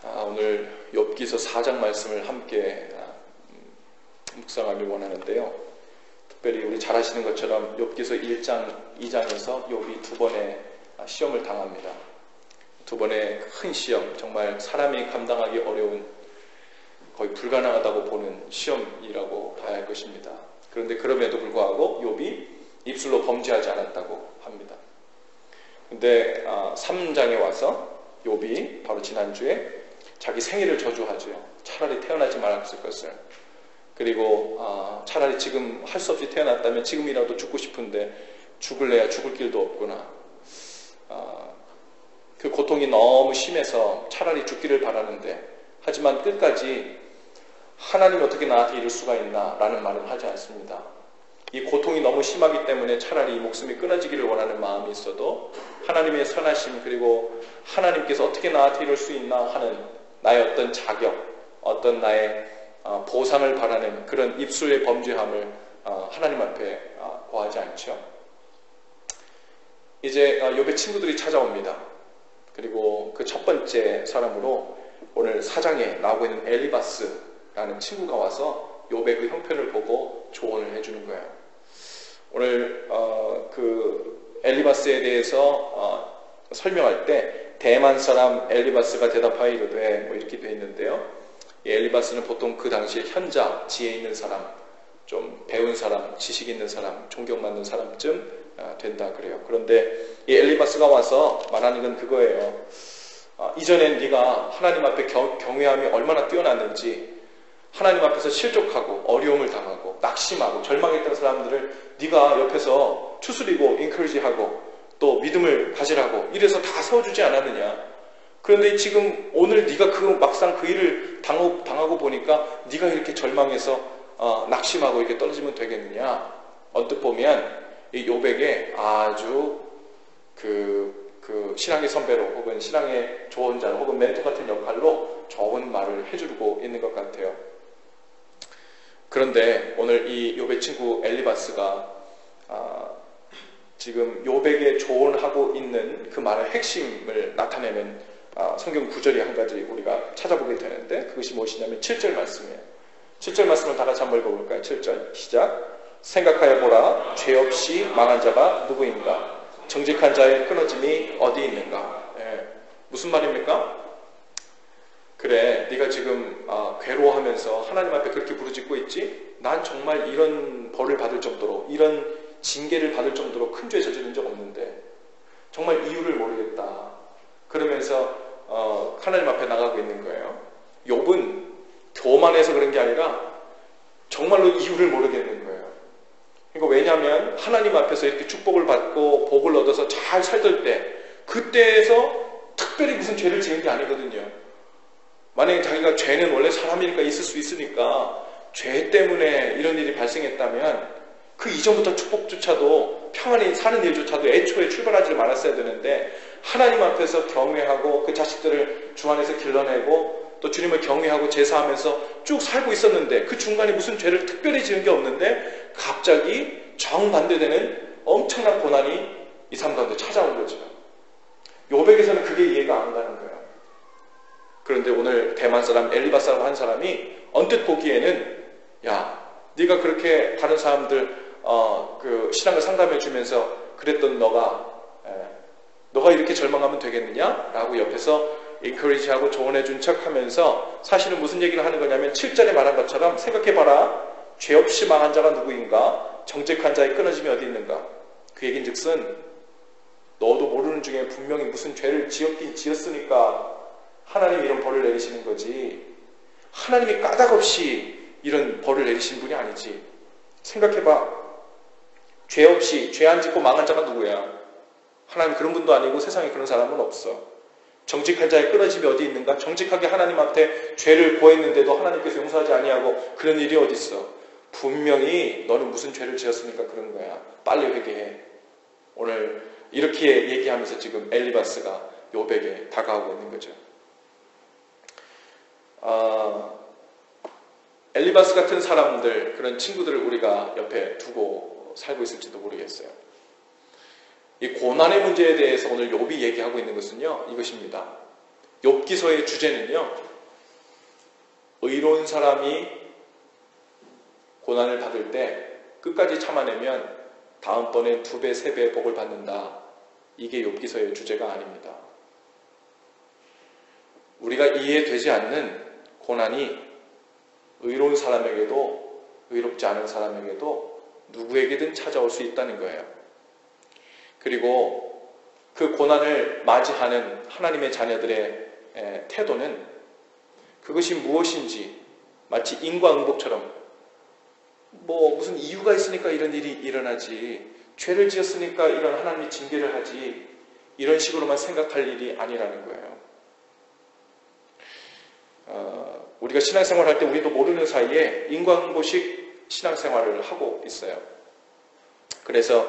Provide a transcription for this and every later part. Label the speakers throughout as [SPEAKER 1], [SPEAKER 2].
[SPEAKER 1] 오늘 욥기서 4장 말씀을 함께 묵상하길 원하는데요. 특별히 우리 잘 아시는 것처럼 욥기서 1장, 2장에서 욥이 두 번의 시험을 당합니다. 두 번의 큰 시험, 정말 사람이 감당하기 어려운, 거의 불가능하다고 보는 시험이라고 봐야 할 것입니다. 그런데 그럼에도 불구하고 욥이 입술로 범죄하지 않았다고 합니다. 근데 3장에 와서 욥이 바로 지난주에 자기 생일을 저주하죠. 차라리 태어나지 말았을 것을. 그리고 차라리 지금 할 수 없이 태어났다면 지금이라도 죽고 싶은데 죽을래야 죽을 길도 없구나. 그 고통이 너무 심해서 차라리 죽기를 바라는데, 하지만 끝까지 하나님이 어떻게 나한테 이럴 수가 있나 라는 말은 하지 않습니다. 이 고통이 너무 심하기 때문에 차라리 목숨이 끊어지기를 원하는 마음이 있어도 하나님의 선하심, 그리고 하나님께서 어떻게 나한테 이럴 수 있나 하는 나의 어떤 자격, 어떤 나의 보상을 바라는 그런 입술의 범죄함을 하나님 앞에 고하지 않죠. 이제 욥의 친구들이 찾아옵니다. 그리고 그 첫 번째 사람으로 오늘 4장에 나오고 있는 엘리바스라는 친구가 와서 욥의 그 형편을 보고 조언을 해주는 거예요. 오늘 그 엘리바스에 대해서 설명할 때 대만 사람 엘리바스가 대답하여 이르되 이렇게 되어 있는데요. 이 엘리바스는 보통 그 당시에 현자, 지혜 있는 사람, 좀 배운 사람, 지식 있는 사람, 존경받는 사람쯤 된다 그래요. 그런데 이 엘리바스가 와서 말하는 건 그거예요. 이전엔 네가 하나님 앞에 경외함이 얼마나 뛰어났는지, 하나님 앞에서 실족하고 어려움을 당하고 낙심하고 절망했던 사람들을 네가 옆에서 추스리고 인커리지하고 또 믿음을 가지라고 이래서 다 세워주지 않았느냐. 그런데 지금 오늘 네가 막상 그 일을 당하고 보니까 네가 이렇게 절망해서 낙심하고 이렇게 떨어지면 되겠느냐. 언뜻 보면 이 욥에게 아주 그 신앙의 선배로, 혹은 신앙의 조언자, 혹은 멘토 같은 역할로 좋은 말을 해주고 있는 것 같아요. 그런데 오늘 이 욥의 친구 엘리바스가 지금 욥에게 조언하고 있는 그 말의 핵심을 나타내는 성경 구절이 한 가지 우리가 찾아보게 되는데, 그것이 무엇이냐면 7절 말씀이에요. 7절 말씀을 다 같이 한번 읽어볼까요? 7절 시작. 생각하여 보라, 죄 없이 망한 자가 누구인가? 정직한 자의 끊어짐이 어디 있는가? 무슨 말입니까? 그래, 네가 지금 괴로워하면서 하나님 앞에 그렇게 부르짖고 있지? 난 정말 이런 벌을 받을 정도로, 이런 징계를 받을 정도로 큰 죄 저지른 적 없는데 정말 이유를 모르겠다. 그러면서 하나님 앞에 나가고 있는 거예요. 욥은 교만해서 그런 게 아니라 정말로 이유를 모르겠는 거예요. 그러니까 왜냐하면 하나님 앞에서 이렇게 축복을 받고 복을 얻어서 잘 살던 때, 그때에서 특별히 무슨 죄를 지은 게 아니거든요. 만약에 자기가 죄는 원래 사람이니까 있을 수 있으니까 죄 때문에 이런 일이 발생했다면 그 이전부터 축복조차도, 평안히 사는 일조차도 애초에 출발하지 말았어야 되는데, 하나님 앞에서 경외하고 그 자식들을 주 안에서 길러내고 또 주님을 경외하고 제사하면서 쭉 살고 있었는데, 그 중간에 무슨 죄를 특별히 지은 게 없는데 갑자기 정반대되는 엄청난 고난이 이 삶 가운데 찾아온 거죠. 욥에게서는 그게 이해가 안 가는 거예요. 그런데 오늘 대만 사람 엘리바스라고 한 사람이 언뜻 보기에는, 야, 네가 그렇게 다른 사람들 그 신앙을 상담해 주면서 그랬던 너가 이렇게 절망하면 되겠느냐? 라고 옆에서 인커리지하고 조언해 준 척 하면서 사실은 무슨 얘기를 하는 거냐면 7절에 말한 것처럼 생각해봐라, 죄 없이 망한 자가 누구인가? 정직한 자의 끊어짐이 어디 있는가? 그 얘기인 즉슨 너도 모르는 중에 분명히 무슨 죄를 지었긴 지었으니까 하나님이 이런 벌을 내리시는 거지, 하나님이 까닭없이 이런 벌을 내리신 분이 아니지. 생각해봐. 죄 없이, 죄 안 짓고 망한 자가 누구야? 하나님 그런 분도 아니고 세상에 그런 사람은 없어. 정직한 자의 끊어짐이 어디 있는가? 정직하게 하나님 앞에 죄를 고했는데도 하나님께서 용서하지 아니하고 그런 일이 어디 있어? 분명히 너는 무슨 죄를 지었으니까 그런 거야. 빨리 회개해. 오늘 이렇게 얘기하면서 지금 엘리바스가 욥에게 다가오고 있는 거죠. 엘리바스 같은 사람들, 그런 친구들을 우리가 옆에 두고 살고 있을지도 모르겠어요. 이 고난의 문제에 대해서 오늘 욥이 얘기하고 있는 것은요, 이것입니다. 욥기서의 주제는요, 의로운 사람이 고난을 받을 때 끝까지 참아내면 다음번엔 2배, 3배의 복을 받는다. 이게 욥기서의 주제가 아닙니다. 우리가 이해되지 않는 고난이 의로운 사람에게도 의롭지 않은 사람에게도 누구에게든 찾아올 수 있다는 거예요. 그리고 그 고난을 맞이하는 하나님의 자녀들의 태도는 그것이 무엇인지 마치 인과응복처럼 무슨 이유가 있으니까 이런 일이 일어나지, 죄를 지었으니까 이런 하나님이 징계를 하지, 이런 식으로만 생각할 일이 아니라는 거예요. 우리가 신앙생활 할 때 우리도 모르는 사이에 인과응보식 신앙생활을 하고 있어요. 그래서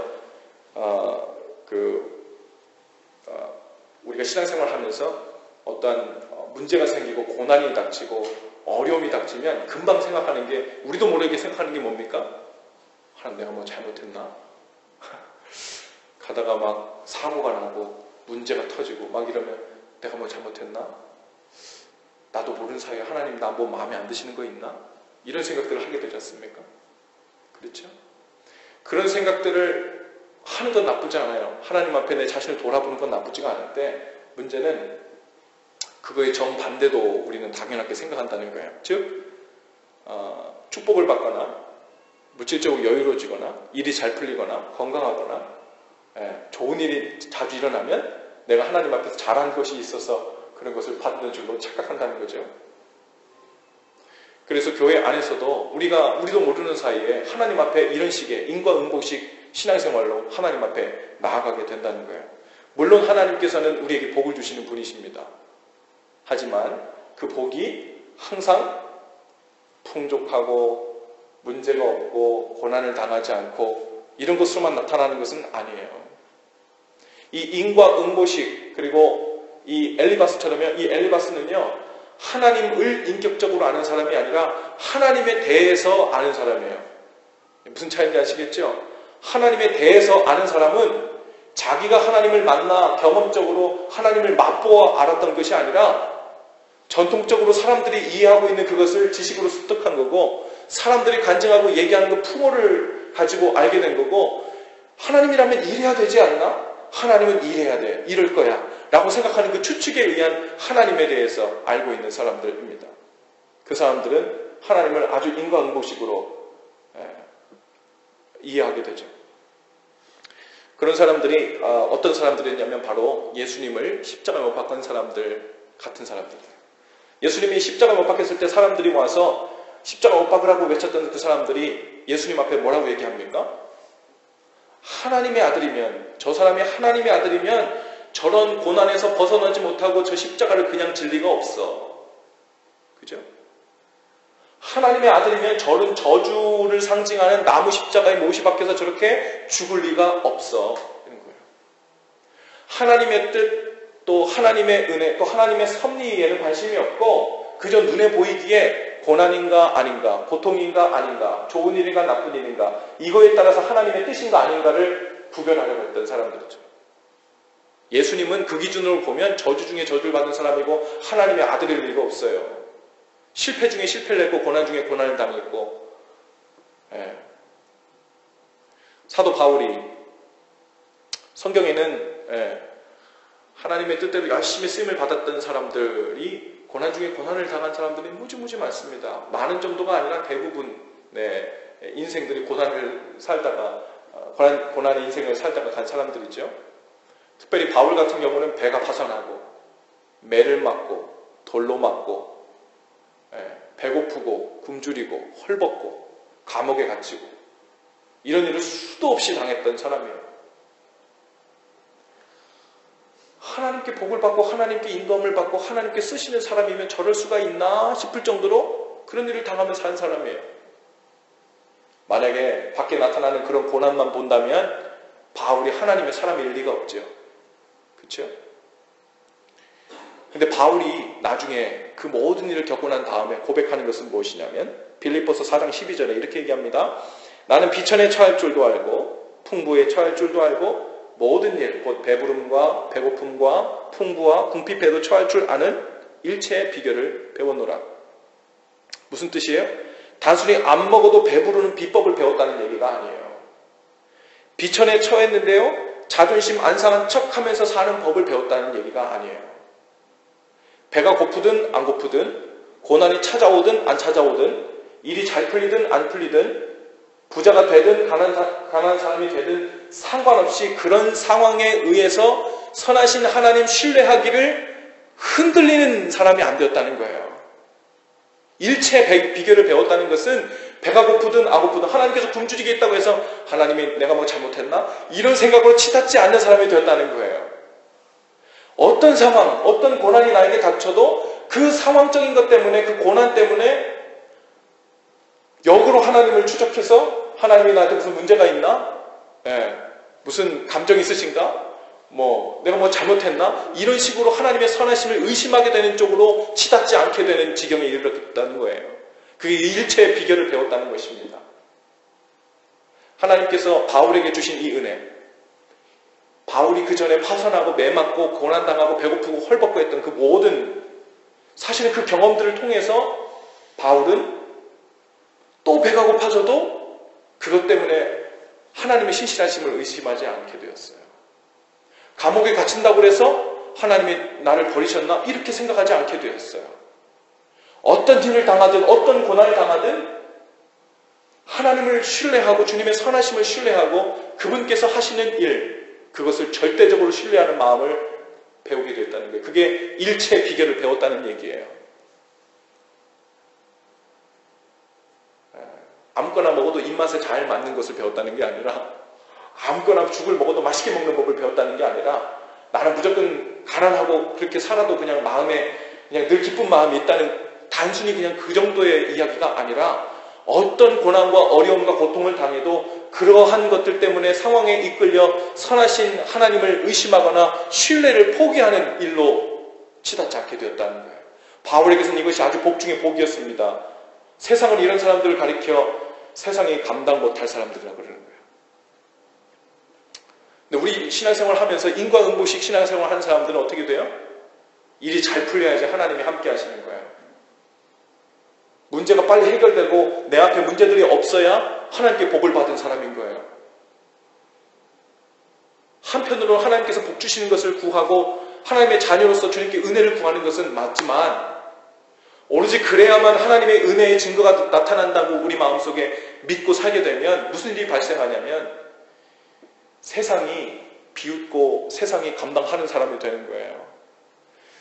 [SPEAKER 1] 우리가 신앙생활 하면서 어떠한 문제가 생기고 고난이 닥치고 어려움이 닥치면 금방 생각하는 게, 우리도 모르게 생각하는 게 뭡니까? 하나님, 내가 뭐 잘못했나? 가다가 막 사고가 나고 문제가 터지고 막 이러면 내가 뭐 잘못했나? 나도 모르는 사이에 하나님 나 뭐 마음에 안 드시는 거 있나? 이런 생각들을 하게 되지 않습니까? 그렇죠? 그런 생각들을 하는 건 나쁘지 않아요. 하나님 앞에 내 자신을 돌아보는 건 나쁘지가 않은데, 문제는 그거의 정반대도 우리는 당연하게 생각한다는 거예요. 즉 축복을 받거나 물질적으로 여유로워지거나 일이 잘 풀리거나 건강하거나 좋은 일이 자주 일어나면 내가 하나님 앞에서 잘한 것이 있어서 그런 것을 받는 줄로 착각한다는 거죠. 그래서 교회 안에서도 우리도 모르는 사이에 하나님 앞에 이런 식의 인과응보식 신앙생활로 하나님 앞에 나아가게 된다는 거예요. 물론 하나님께서는 우리에게 복을 주시는 분이십니다. 하지만 그 복이 항상 풍족하고 문제가 없고 고난을 당하지 않고 이런 것으로만 나타나는 것은 아니에요. 이 인과응보식, 그리고 이 엘리바스처럼요, 이 엘리바스는요, 하나님을 인격적으로 아는 사람이 아니라 하나님에 대해서 아는 사람이에요. 무슨 차이인지 아시겠죠? 하나님에 대해서 아는 사람은 자기가 하나님을 만나 경험적으로 하나님을 맛보아 알았던 것이 아니라 전통적으로 사람들이 이해하고 있는 그것을 지식으로 습득한 거고, 사람들이 간증하고 얘기하는 그 풍어를 가지고 알게 된 거고, 하나님이라면 이래야 되지 않나? 하나님은 이래야 돼, 이럴 거야 라고 생각하는 그 추측에 의한 하나님에 대해서 알고 있는 사람들입니다. 그 사람들은 하나님을 아주 인과응보식으로 이해하게 되죠. 그런 사람들이 어떤 사람들이었냐면 바로 예수님을 십자가에 못 박은 사람들 같은 사람들이에요. 예수님이 십자가에 못 박혔을 때 사람들이 와서 십자가 못 박으라고 외쳤던 그 사람들이 예수님 앞에 뭐라고 얘기합니까? 하나님의 아들이면, 저 사람이 하나님의 아들이면 저런 고난에서 벗어나지 못하고 저 십자가를 그냥 질 리가 없어. 그죠? 하나님의 아들이면 저런 저주를 상징하는 나무 십자가에 못이 박혀서 저렇게 죽을 리가 없어. 이런 거예요. 하나님의 뜻, 또 하나님의 은혜, 또 하나님의 섭리에는 관심이 없고 그저 눈에 보이기에 고난인가 아닌가, 고통인가 아닌가, 좋은 일인가 나쁜 일인가, 이거에 따라서 하나님의 뜻인가 아닌가를 구별하려고 했던 사람들이죠. 예수님은 그 기준으로 보면 저주 중에 저주를 받은 사람이고 하나님의 아들일 리가 없어요. 실패 중에 실패를 했고 고난 중에 고난을 당했고, 사도 바울이 성경에는 하나님의 뜻대로 열심히 쓰임을 받았던 사람들이 고난 중에 고난을 당한 사람들이 무지무지 많습니다. 많은 정도가 아니라 대부분 인생들이 고난을 살다가 고난의 인생을 살다가 간 사람들이죠. 특별히 바울 같은 경우는 배가 파산하고 매를 맞고 돌로 맞고 배고프고 굶주리고 헐벗고 감옥에 갇히고 이런 일을 수도 없이 당했던 사람이에요. 하나님께 복을 받고 하나님께 인도함을 받고 하나님께 쓰시는 사람이면 저럴 수가 있나 싶을 정도로 그런 일을 당하면서 산 사람이에요. 만약에 밖에 나타나는 그런 고난만 본다면 바울이 하나님의 사람일 리가 없죠. 그렇죠? 근데 바울이 나중에 그 모든 일을 겪고 난 다음에 고백하는 것은 무엇이냐면 빌립보서 4장 12절에 이렇게 얘기합니다. 나는 비천에 처할 줄도 알고 풍부에 처할 줄도 알고 모든 일, 곧 배부름과 배고픔과 풍부와 궁핍에도 처할 줄 아는 일체의 비결을 배웠노라. 무슨 뜻이에요? 단순히 안 먹어도 배부르는 비법을 배웠다는 얘기가 아니에요. 비천에 처했는데요, 자존심 안 상한 척하면서 사는 법을 배웠다는 얘기가 아니에요. 배가 고프든 안 고프든, 고난이 찾아오든 안 찾아오든, 일이 잘 풀리든 안 풀리든, 부자가 되든 가난한 사람이 되든 상관없이 그런 상황에 의해서 선하신 하나님 신뢰하기를 흔들리는 사람이 안 되었다는 거예요. 일체 비결을 배웠다는 것은 배가 고프든 안 고프든 하나님께서 굶주리게 했다고 해서 하나님이 내가 뭐 잘못했나? 이런 생각으로 치닫지 않는 사람이 되었다는 거예요. 어떤 상황, 어떤 고난이 나에게 닥쳐도 그 상황적인 것 때문에, 그 고난 때문에 역으로 하나님을 추적해서 하나님이 나한테 무슨 문제가 있나? 무슨 감정이 있으신가? 내가 뭐 잘못했나? 이런 식으로 하나님의 선하심을 의심하게 되는 쪽으로 치닫지 않게 되는 지경에 이르렀다는 거예요. 그게 일체의 비결을 배웠다는 것입니다. 하나님께서 바울에게 주신 이 은혜, 바울이 그 전에 파선하고 매맞고 고난당하고 배고프고 헐벗고 했던 그 모든, 사실은 그 경험들을 통해서 바울은 또 배가 고파져도 그것 때문에 하나님의 신실하심을 의심하지 않게 되었어요. 감옥에 갇힌다고 해서 하나님이 나를 버리셨나? 이렇게 생각하지 않게 되었어요. 어떤 일을 당하든 어떤 고난을 당하든 하나님을 신뢰하고 주님의 선하심을 신뢰하고 그분께서 하시는 일, 그것을 절대적으로 신뢰하는 마음을 배우게 됐다는 거예요. 그게 일체의 비결을 배웠다는 얘기예요. 아무거나 먹어도 입맛에 잘 맞는 것을 배웠다는 게 아니라, 아무거나 죽을 먹어도 맛있게 먹는 법을 배웠다는 게 아니라, 나는 무조건 가난하고 그렇게 살아도 그냥 마음에 그냥 늘 기쁜 마음이 있다는, 단순히 그냥 그 정도의 이야기가 아니라, 어떤 고난과 어려움과 고통을 당해도 그러한 것들 때문에 상황에 이끌려 선하신 하나님을 의심하거나 신뢰를 포기하는 일로 치닫지 않게 되었다는 거예요. 바울에게서는 이것이 아주 복 중의 복이었습니다. 세상은 이런 사람들을 가리켜 세상이 감당 못할 사람들이라고 그러는 거예요. 근데 우리 신앙생활 하면서 인과응보식 신앙생활 하는 사람들은 어떻게 돼요? 일이 잘 풀려야지 하나님이 함께 하시는 거예요. 문제가 빨리 해결되고 내 앞에 문제들이 없어야 하나님께 복을 받은 사람인 거예요. 한편으로 하나님께서 복 주시는 것을 구하고 하나님의 자녀로서 주님께 은혜를 구하는 것은 맞지만, 오로지 그래야만 하나님의 은혜의 증거가 나타난다고 우리 마음속에 믿고 살게 되면 무슨 일이 발생하냐면 세상이 비웃고 세상이 감당하는 사람이 되는 거예요.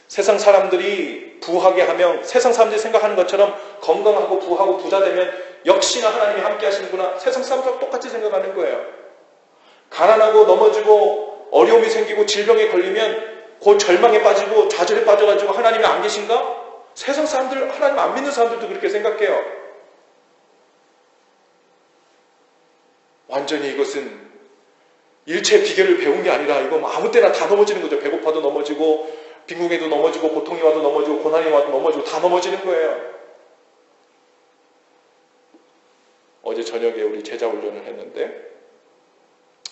[SPEAKER 1] 세상 사람들이 부하게 하면, 세상 사람들이 생각하는 것처럼 건강하고 부하고 부자 되면 역시나 하나님이 함께 하시는구나, 세상 사람들과 똑같이 생각하는 거예요. 가난하고 넘어지고 어려움이 생기고 질병에 걸리면 곧 절망에 빠지고 좌절에 빠져가지고 하나님이 안 계신가? 세상 사람들, 하나님 안 믿는 사람들도 그렇게 생각해요. 완전히 이것은 일체의 비결을 배운 게 아니라 이건 아무 때나 다 넘어지는 거죠. 배고파도 넘어지고 빈궁에도 넘어지고 고통이 와도 넘어지고 고난이 와도 넘어지고 다 넘어지는 거예요. 어제 저녁에 우리 제자 훈련을 했는데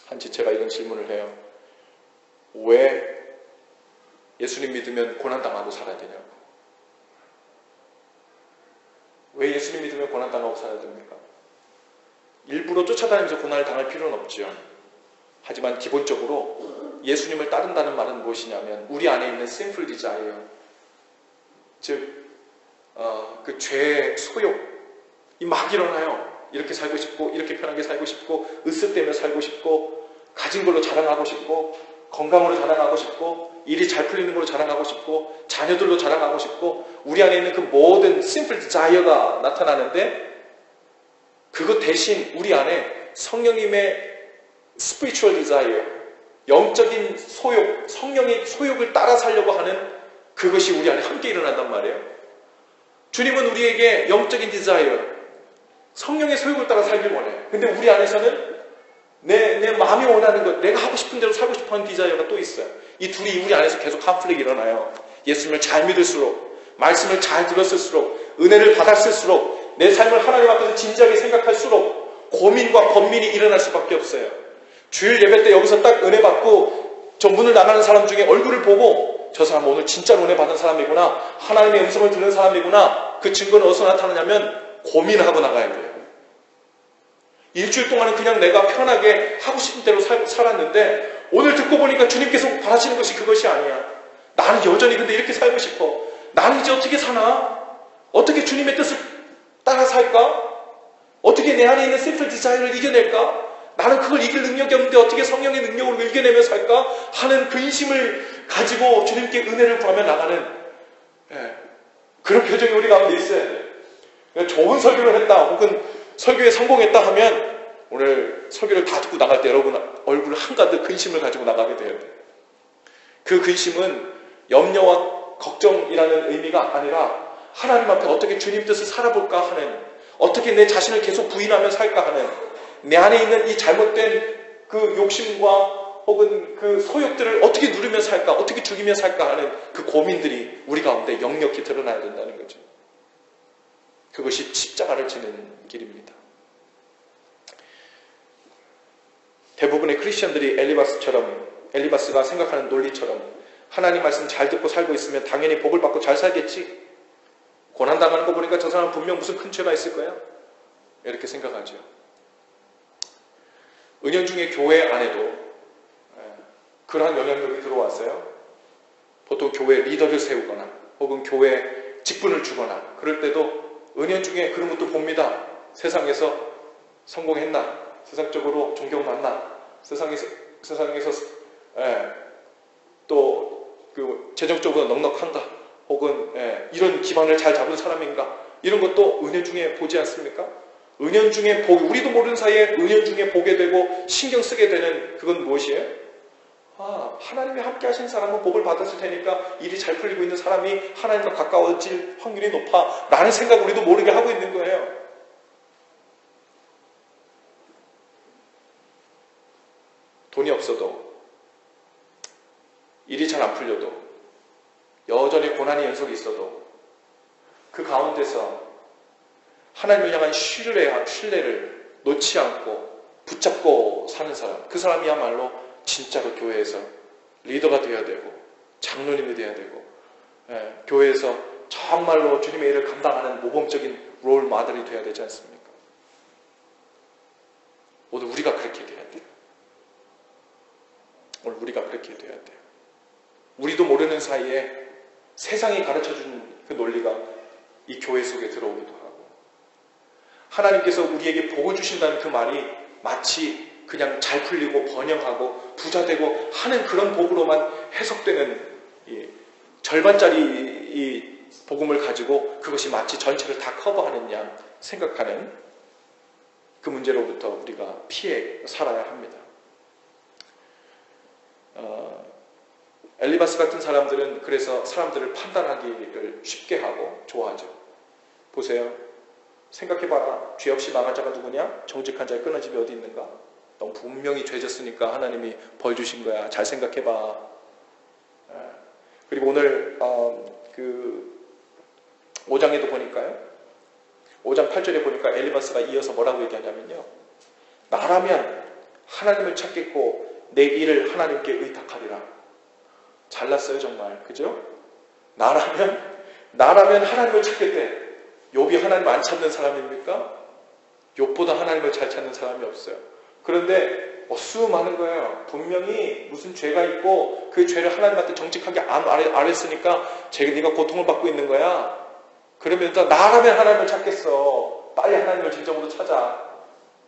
[SPEAKER 1] 한 지체가 이런 질문을 해요. 왜 예수님 믿으면 고난당하고 살아야 되냐고. 왜 예수님 믿으면 고난당하고 살아야 됩니까? 일부러 쫓아다니면서 고난을 당할 필요는 없죠. 하지만 기본적으로 예수님을 따른다는 말은 무엇이냐면 우리 안에 있는 sinful desire, 즉 그 죄의 소욕이 막 일어나요. 이렇게 살고 싶고 이렇게 편하게 살고 싶고 으쓱대며 살고 싶고 가진 걸로 자랑하고 싶고 건강으로 자랑하고 싶고 일이 잘 풀리는 걸로 자랑하고 싶고 자녀들로 자랑하고 싶고 우리 안에 있는 그 모든 simple desire가 나타나는데, 그것 대신 우리 안에 성령님의 spiritual desire, 영적인 소욕, 성령의 소욕을 따라 살려고 하는 그것이 우리 안에 함께 일어난단 말이에요. 주님은 우리에게 영적인 desire, 성령의 소욕을 따라 살길 원해. 근데 우리 안에서는 내 마음이 원하는 것, 내가 하고 싶은 대로 살고 싶어하는 디자이어가 또 있어요. 이 둘이 우리 안에서 계속 컨플릭이 일어나요. 예수님을 잘 믿을수록, 말씀을 잘 들었을수록, 은혜를 받았을수록, 내 삶을 하나님 앞에서 진지하게 생각할수록 고민과 번민이 일어날 수밖에 없어요. 주일 예배 때 여기서 딱 은혜 받고 저 문을 나가는 사람 중에 얼굴을 보고 저 사람 오늘 진짜로 은혜 받은 사람이구나, 하나님의 음성을 듣는 사람이구나, 그 증거는 어디서 나타나냐면 고민하고 나가야 돼요. 일주일 동안은 그냥 내가 편하게 하고 싶은 대로 살았는데 오늘 듣고 보니까 주님께서 바라시는 것이 그것이 아니야. 나는 여전히 근데 이렇게 살고 싶어. 나는 이제 어떻게 사나? 어떻게 주님의 뜻을 따라 살까? 어떻게 내 안에 있는 셀프 디자인을 이겨낼까? 나는 그걸 이길 능력이 없는데 어떻게 성령의 능력으로 이겨내며 살까? 하는 근심을 가지고 주님께 은혜를 구하며 나가는 그런 표정이 우리 가운데 있어야 돼요. 좋은 설교를 했다 혹은 설교에 성공했다 하면 오늘 설교를 다 듣고 나갈 때 여러분 얼굴 한가득 근심을 가지고 나가게 돼야 돼요. 그 근심은 염려와 걱정이라는 의미가 아니라 하나님 앞에 어떻게 주님 뜻을 살아볼까 하는, 어떻게 내 자신을 계속 부인하며 살까 하는, 내 안에 있는 이 잘못된 그 욕심과 혹은 그 소욕들을 어떻게 누리며 살까, 어떻게 죽이며 살까 하는 그 고민들이 우리 가운데 역력히 드러나야 된다는 거죠. 그것이 십자가를 지는 길입니다. 대부분의 크리스천들이 엘리바스가 생각하는 논리처럼 하나님 말씀 잘 듣고 살고 있으면 당연히 복을 받고 잘 살겠지, 고난당하는 거 보니까 저 사람은 분명 무슨 큰 죄가 있을 거야, 이렇게 생각하죠. 은연중에 교회 안에도 그러한 영향력이 들어왔어요. 보통 교회 리더를 세우거나 혹은 교회 직분을 주거나 그럴 때도 은연중에 그런 것도 봅니다. 세상에서 성공했나, 세상적으로 존경받나, 세상에서 또 그 재정적으로 넉넉한가, 혹은 이런 기반을 잘 잡은 사람인가, 이런 것도 은연중에 보지 않습니까? 은연중에 우리도 모르는 사이에 은연중에 보게 되고 신경 쓰게 되는 그건 무엇이에요? 하나님이 함께 하신 사람은 복을 받았을 테니까 일이 잘 풀리고 있는 사람이 하나님과 가까워질 확률이 높아 라는 생각 우리도 모르게 하고 있는 거예요. 돈이 없어도, 일이 잘 안 풀려도, 여전히 고난의 연속이 있어도 그 가운데서 하나님을 향한 신뢰를 놓지 않고 붙잡고 사는 사람, 그 사람이야말로 진짜로 교회에서 리더가 되어야 되고 장로님이 되어야 되고 교회에서 정말로 주님의 일을 감당하는 모범적인 롤 모델이 되어야 되지 않습니까? 오늘 우리가 그렇게 돼야 돼요. 오늘 우리가 그렇게 돼야 돼요. 우리도 모르는 사이에 세상이 가르쳐주는 그 논리가 이 교회 속에 들어오기도 하고, 하나님께서 우리에게 복을 주신다는 그 말이 마치 그냥 잘 풀리고 번영하고 부자되고 하는 그런 복으로만 해석되는 절반짜리 이 복음을 가지고 그것이 마치 전체를 다 커버하는 양 생각하는 그 문제로부터 우리가 피해 살아야 합니다. 엘리바스 같은 사람들은 그래서 사람들을 판단하기를 쉽게 하고 좋아하죠. 보세요. 생각해봐라. 죄 없이 망한 자가 누구냐? 정직한 자의 끊어짐이 어디 있는가? 넌 분명히 죄졌으니까 하나님이 벌 주신 거야. 잘 생각해봐. 그리고 오늘 그 5장에도 보니까요. 5장 8절에 보니까 엘리바스가 이어서 뭐라고 얘기하냐면요. 나라면 하나님을 찾겠고 내 일을 하나님께 의탁하리라. 잘났어요 정말. 그죠? 나라면 하나님을 찾겠대. 욥이 하나님 안 찾는 사람입니까? 욥보다 하나님을 잘 찾는 사람이 없어요. 그런데 수많은 거예요. 분명히 무슨 죄가 있고 그 죄를 하나님한테 정직하게 안 알았으니까 네가 고통을 받고 있는 거야. 그러면서 나라면 하나님을 찾겠어. 빨리 하나님을 진정으로 찾아.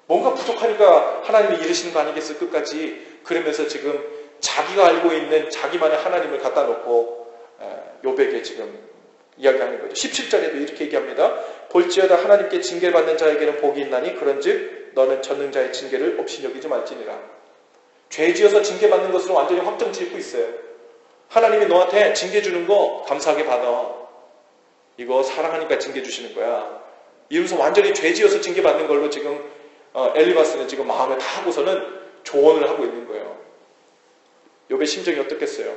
[SPEAKER 1] 뭔가 부족하니까 하나님이 이르시는 거 아니겠어 끝까지. 그러면서 지금 자기가 알고 있는 자기만의 하나님을 갖다 놓고 욥에게 지금 이야기하는 거죠. 17절에도 이렇게 얘기합니다. 볼지어다 하나님께 징계받는 자에게는 복이 있나니 그런즉 너는 전능자의 징계를 없이 여기지 말지니라. 죄지어서 징계받는 것으로 완전히 확정 짓고 있어요. 하나님이 너한테 징계 주는 거 감사하게 받아. 이거 사랑하니까 징계 주시는 거야. 이러면서 완전히 죄지어서 징계받는 걸로 지금 엘리바스는 지금 마음에 다 하고서는 조언을 하고 있는 거예요. 욥의 심정이 어떻겠어요?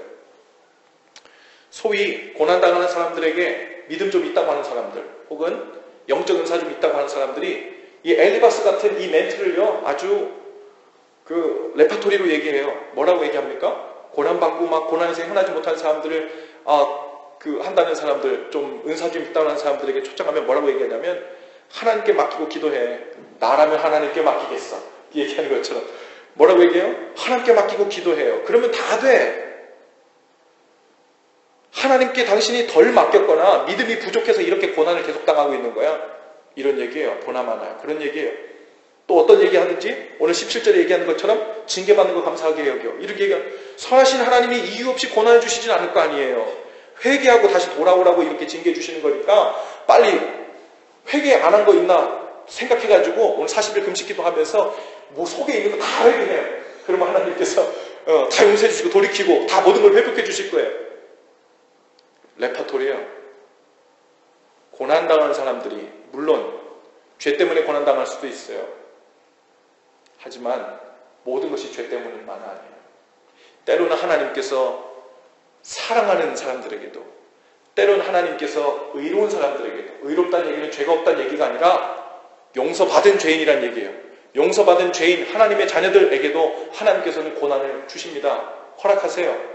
[SPEAKER 1] 소위 고난당하는 사람들에게 믿음 좀 있다고 하는 사람들 혹은 영적 은사 좀 있다고 하는 사람들이 이 엘리바스 같은 이 멘트를요 아주 그 레파토리로 얘기해요. 뭐라고 얘기합니까? 고난받고 막 고난에서 헤어나지 못한 사람들을 한다는 사람들, 좀 은사 좀 있다고 하는 사람들에게 초청하면 뭐라고 얘기하냐면 하나님께 맡기고 기도해. 나라면 하나님께 맡기겠어. 얘기하는 것처럼 뭐라고 얘기해요? 하나님께 맡기고 기도해요. 그러면 다 돼. 하나님께 당신이 덜 맡겼거나 믿음이 부족해서 이렇게 고난을 계속 당하고 있는 거야. 이런 얘기예요. 보나마나 그런 얘기예요. 또 어떤 얘기 하든지 오늘 17절에 얘기하는 것처럼 징계받는 거 감사하게 여겨. 이렇게 얘기하면 선하신 하나님이 이유 없이 고난을 주시진 않을 거 아니에요. 회개하고 다시 돌아오라고 이렇게 징계 주시는 거니까 빨리 회개 안 한 거 있나 생각해가지고 오늘 40일 금식기도 하면서 뭐 속에 있는 거 다 회개해요. 그러면 하나님께서 다 용서해 주시고 돌이키고 다 모든 걸 회복해 주실 거예요. 레파토리예요. 고난당하는 사람들이 물론 죄 때문에 고난당할 수도 있어요. 하지만 모든 것이 죄 때문은 아니에요. 때로는 하나님께서 사랑하는 사람들에게도, 때로는 하나님께서 의로운 사람들에게도, 의롭다는 얘기는 죄가 없다는 얘기가 아니라 용서받은 죄인이란 얘기예요. 용서받은 죄인, 하나님의 자녀들에게도 하나님께서는 고난을 주십니다. 허락하세요.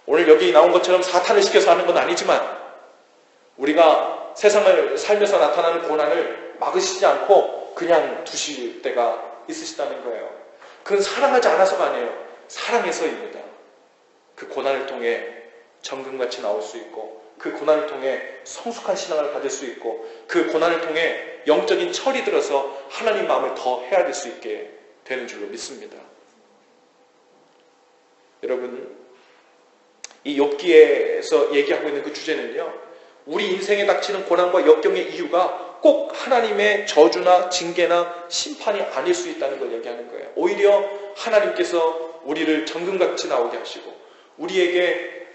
[SPEAKER 1] 오늘 여기 나온 것처럼 사탄을 시켜서 하는 건 아니지만 우리가 세상을 살면서 나타나는 고난을 막으시지 않고 그냥 두실 때가 있으시다는 거예요. 그건 사랑하지 않아서가 아니에요. 사랑해서입니다. 그 고난을 통해 정금같이 나올 수 있고 그 고난을 통해 성숙한 신앙을 받을 수 있고 그 고난을 통해 영적인 철이 들어서 하나님 마음을 더 헤아릴 수 있게 되는 줄로 믿습니다. 여러분, 이 욥기에서 얘기하고 있는 그 주제는요, 우리 인생에 닥치는 고난과 역경의 이유가 꼭 하나님의 저주나 징계나 심판이 아닐 수 있다는 걸 얘기하는 거예요. 오히려 하나님께서 우리를 정금같이 나오게 하시고 우리에게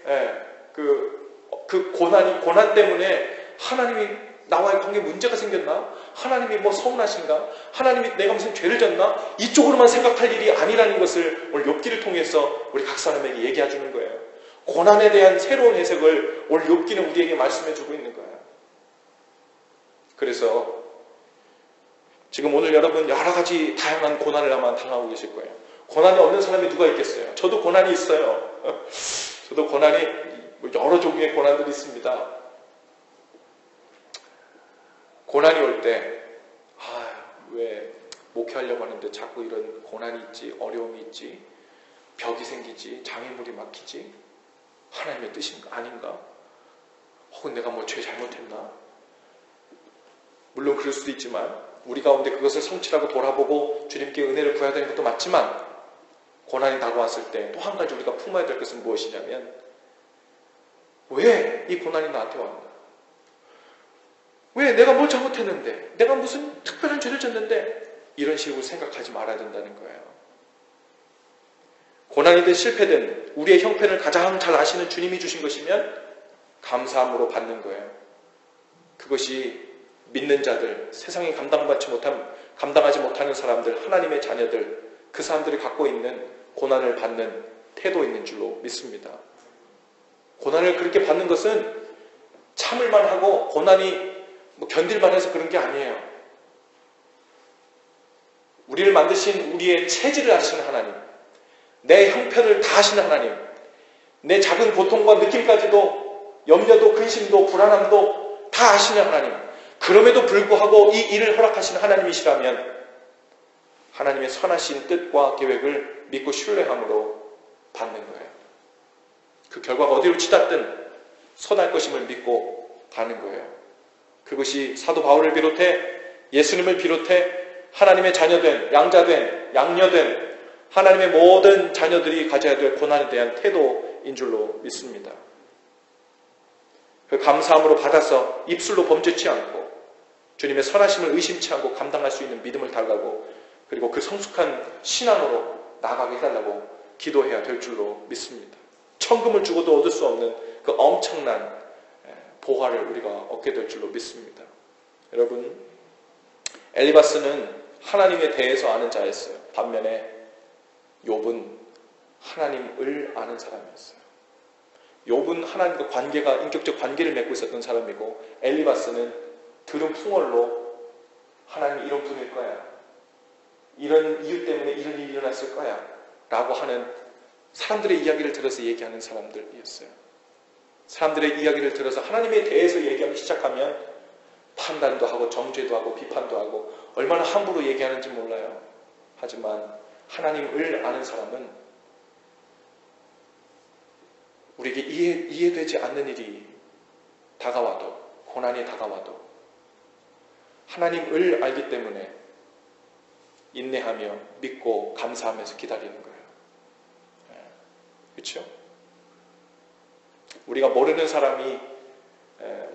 [SPEAKER 1] 그 고난 때문에 하나님이 나와의 관계에 문제가 생겼나? 하나님이 뭐 서운하신가? 하나님이 내가 무슨 죄를 졌나? 이쪽으로만 생각할 일이 아니라는 것을 오늘 욥기를 통해서 우리 각 사람에게 얘기해 주는 거예요. 고난에 대한 새로운 해석을 오늘 욥기는 우리에게 말씀해 주고 있는 거예요. 그래서 지금 오늘 여러분 여러 가지 다양한 고난을 아마 당하고 계실 거예요. 고난이 없는 사람이 누가 있겠어요? 저도 고난이 있어요. 저도 고난이 여러 종류의 고난들이 있습니다. 고난이 올 때 왜 목회하려고 하는데 자꾸 이런 고난이 있지, 어려움이 있지, 벽이 생기지, 장애물이 막히지, 하나님의 뜻인가 아닌가? 혹은 내가 뭐 죄 잘못했나? 물론 그럴 수도 있지만 우리 가운데 그것을 성취하고 돌아보고 주님께 은혜를 구해야 되는 것도 맞지만 고난이 다가왔을 때 또 한 가지 우리가 품어야 될 것은 무엇이냐면 왜 이 고난이 나한테 왔나? 왜 내가 뭘 잘못했는데? 내가 무슨 특별한 죄를 졌는데? 이런 식으로 생각하지 말아야 된다는 거예요. 고난이든 실패든 우리의 형편을 가장 잘 아시는 주님이 주신 것이면 감사함으로 받는 거예요. 그것이 믿는 자들, 세상에 감당하지 못하는 사람들, 하나님의 자녀들, 그 사람들이 갖고 있는 고난을 받는 태도인 줄로 믿습니다. 고난을 그렇게 받는 것은 참을만 하고 고난이 견딜만 해서 그런 게 아니에요. 우리를 만드신 우리의 체질을 아시는 하나님, 내 형편을 다 아시는 하나님, 내 작은 고통과 느낌까지도 염려도 근심도 불안함도 다 아시는 하나님, 그럼에도 불구하고 이 일을 허락하시는 하나님이시라면 하나님의 선하신 뜻과 계획을 믿고 신뢰함으로 받는 거예요. 그 결과가 어디로 치닫든 선할 것임을 믿고 가는 거예요. 그것이 사도 바울을 비롯해 예수님을 비롯해 하나님의 자녀된, 양자된, 양녀된 하나님의 모든 자녀들이 가져야 될 고난에 대한 태도인 줄로 믿습니다. 그 감사함으로 받아서 입술로 범죄치 않고 주님의 선하심을 의심치 않고 감당할 수 있는 믿음을 달라고 그리고 그 성숙한 신앙으로 나아가게 해달라고 기도해야 될 줄로 믿습니다. 천금을 주고도 얻을 수 없는 그 엄청난 보화를 우리가 얻게 될 줄로 믿습니다. 여러분, 엘리바스는 하나님에 대해서 아는 자였어요. 반면에 욥은 하나님을 아는 사람이었어요. 욥은 하나님과 관계가 인격적 관계를 맺고 있었던 사람이고 엘리바스는 들은 풍월로 하나님이 이런 분일 거야. 이런 이유 때문에 이런 일이 일어났을 거야 라고 하는 사람들의 이야기를 들어서 얘기하는 사람들이었어요. 사람들의 이야기를 들어서 하나님에 대해서 얘기하기 시작하면 판단도 하고 정죄도 하고 비판도 하고 얼마나 함부로 얘기하는지 몰라요. 하지만 하나님을 아는 사람은 우리에게 이해되지 않는 일이 다가와도, 고난이 다가와도 하나님을 알기 때문에 인내하며 믿고 감사하면서 기다리는 거예요. 그렇죠? 우리가 모르는 사람이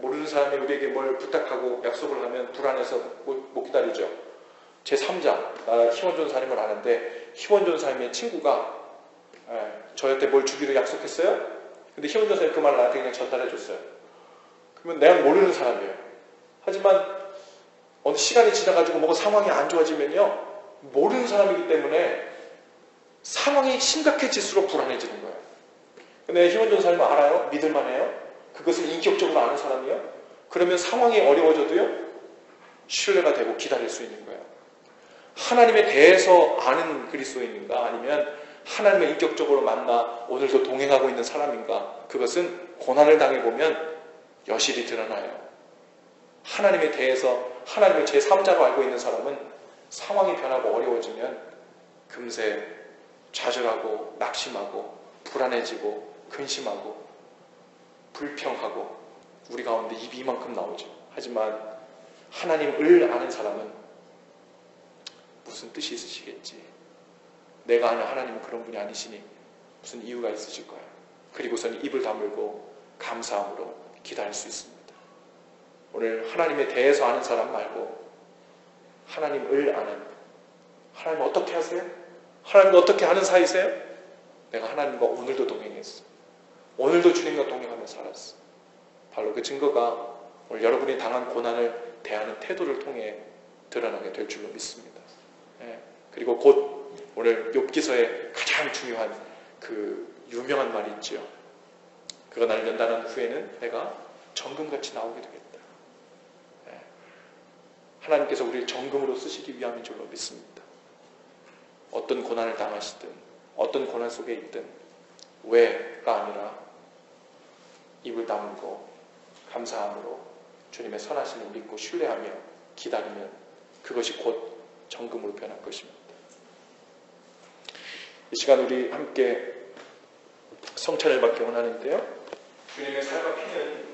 [SPEAKER 1] 우리에게 뭘 부탁하고 약속을 하면 불안해서 못 기다리죠. 제 3자, 나 희원전사님을 아는데 희원전사님의 친구가 저한테 뭘 주기로 약속했어요. 근데 희원전사님 그 말을 나한테 그냥 전달해 줬어요. 그러면 내가 모르는 사람이에요. 하지만 어느 시간이 지나가지고 뭔가 상황이 안 좋아지면요, 모르는 사람이기 때문에 상황이 심각해질수록 불안해지는 거예요. 근데 희원전사님을 알아요? 믿을만해요? 그것을 인격적으로 아는 사람이요? 그러면 상황이 어려워져도요, 신뢰가 되고 기다릴 수 있는 거예요. 하나님에 대해서 아는 그리스도인인가, 아니면 하나님을 인격적으로 만나 오늘도 동행하고 있는 사람인가, 그것은 고난을 당해보면 여실히 드러나요. 하나님에 대해서 하나님을 제3자로 알고 있는 사람은 상황이 변하고 어려워지면 금세 좌절하고 낙심하고 불안해지고 근심하고 불평하고 우리 가운데 입이 이만큼 나오죠. 하지만 하나님을 아는 사람은 무슨 뜻이 있으시겠지, 내가 아는 하나님은 그런 분이 아니시니 무슨 이유가 있으실 거야. 그리고선 입을 다물고 감사함으로 기다릴 수 있습니다. 오늘 하나님에 대해서 아는 사람 말고 하나님을 아는, 하나님 어떻게 하세요? 하나님과 어떻게 하는 사이세요? 내가 하나님과 오늘도 동행했어. 오늘도 주님과 동행하며 살았어. 바로 그 증거가 오늘 여러분이 당한 고난을 대하는 태도를 통해 드러나게 될 줄로 믿습니다. 그리고 곧 오늘 욥기서의 가장 중요한 그 유명한 말이 있죠. 그가 나를 연단한 후에는 내가 정금같이 나오게 되겠다. 하나님께서 우리를 정금으로 쓰시기 위함인 줄로 믿습니다. 어떤 고난을 당하시든 어떤 고난 속에 있든 왜가 아니라 입을 다물고 감사함으로 주님의 선하심을 믿고 신뢰하며 기다리면 그것이 곧 정금으로 변할 것입니다. 이 시간 우리 함께 성찬을 받기 원하는데요, 주님의 살과 피는